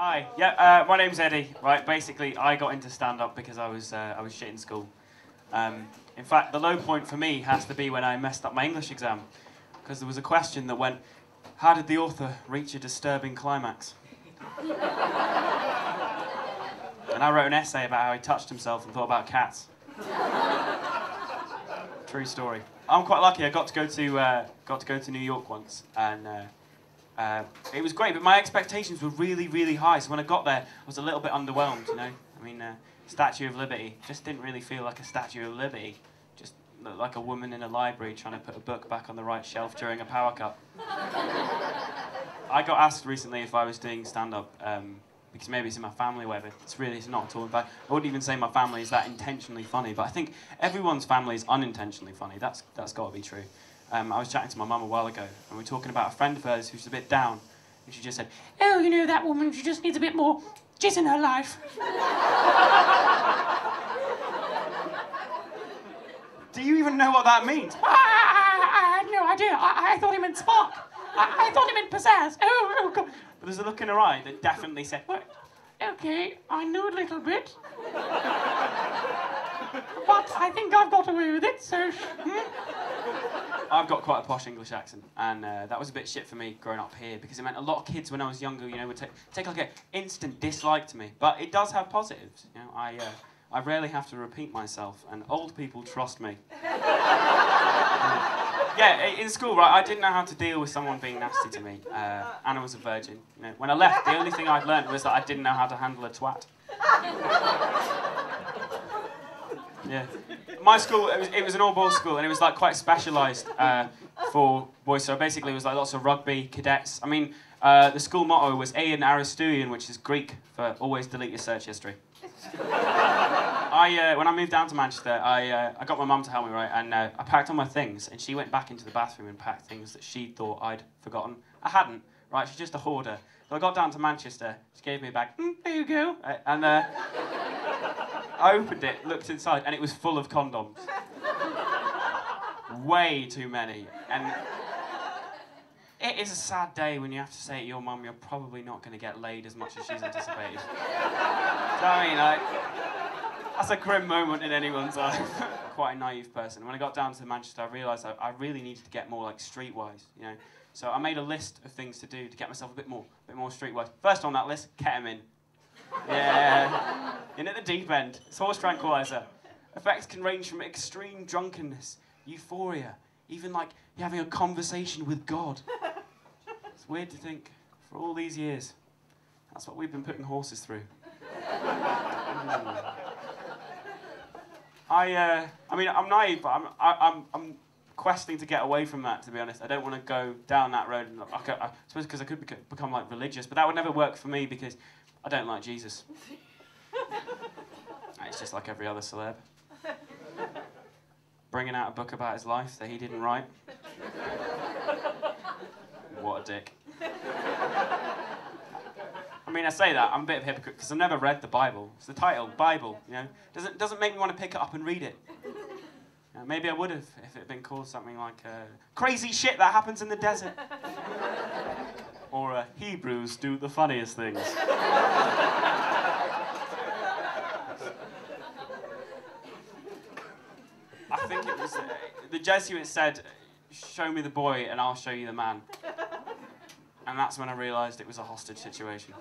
Hi. Yeah, my name's Eddie. Right, basically, I got into stand-up because I was shit in school. In fact, the low point for me has to be when I messed up my English exam, because there was a question that went, "How did the author reach a disturbing climax?" And I wrote an essay about how he touched himself and thought about cats. True story. I'm quite lucky. I got to go to New York once, and it was great. But my expectations were really, really high. So when I got there, I was a little bit underwhelmed. You know, I mean, Statue of Liberty just didn't really feel like a Statue of Liberty. Just looked like a woman in a library trying to put a book back on the right shelf during a power cut. I got asked recently if I was doing stand-up. Because maybe it's in my family, whatever. It's not at all. In fact, I wouldn't even say my family is that intentionally funny, but I think everyone's family is unintentionally funny. That's got to be true. I was chatting to my mum a while ago, and we were talking about a friend of hers who's a bit down, and she just said, "Oh, you know, that woman, she just needs a bit more jizz in her life." Do you even know what that means? I had no idea. I thought he meant spark. I thought he meant pizzazz. Oh, God. But there's a look in her eye that definitely said, "Well, okay, I knew a little bit. But I think I've got away with it, so..." I've got quite a posh English accent, and that was a bit shit for me growing up here, because it meant a lot of kids when I was younger, you know, would take like an instant dislike to me. But it does have positives, you know. I rarely have to repeat myself, and old people trust me. Yeah, in school, right, I didn't know how to deal with someone being nasty to me, and I was a virgin. You know, when I left, the only thing I'd learned was that I didn't know how to handle a twat. Yeah, my school, it was an all-boys school, and it was like quite specialised for boys. So basically, it was like lots of rugby, cadets. I mean, the school motto was Aeon Aristouion, which is Greek for always delete your search history. When I moved down to Manchester, I got my mum to help me, right, and I packed all my things, and she went back into the bathroom and packed things that she thought I'd forgotten. I hadn't, right, she's just a hoarder. So I got down to Manchester, she gave me a bag, "There you go," and I opened it, looked inside, and it was full of condoms. Way too many, and it is a sad day when you have to say to your mum you're probably not going to get laid as much as she's anticipated. So, I mean, that's a grim moment in anyone's life. Quite a naive person. When I got down to Manchester, I realised I really needed to get more like streetwise, you know. So I made a list of things to do to get myself a bit more streetwise. First on that list, ketamine. Yeah, in at the deep end. It's horse tranquilizer. Effects can range from extreme drunkenness, euphoria, even like you're having a conversation with God. It's weird to think, for all these years, that's what we've been putting horses through. I mean, I'm naive, but I'm questing to get away from that, to be honest. I don't want to go down that road. And I suppose because I could become like religious, but that would never work for me because I don't like Jesus. It's just like every other celeb. Bringing out a book about his life that he didn't write. What a dick. I mean, I say that, I'm a bit of a hypocrite because I've never read the Bible. It's the title, Bible, you know. Doesn't make me want to pick it up and read it. You know, maybe I would have if it had been called something like crazy shit that happens in the desert. Or Hebrews do the funniest things. I think it was, the Jesuit said, "Show me the boy and I'll show you the man." And that's when I realised it was a hostage situation.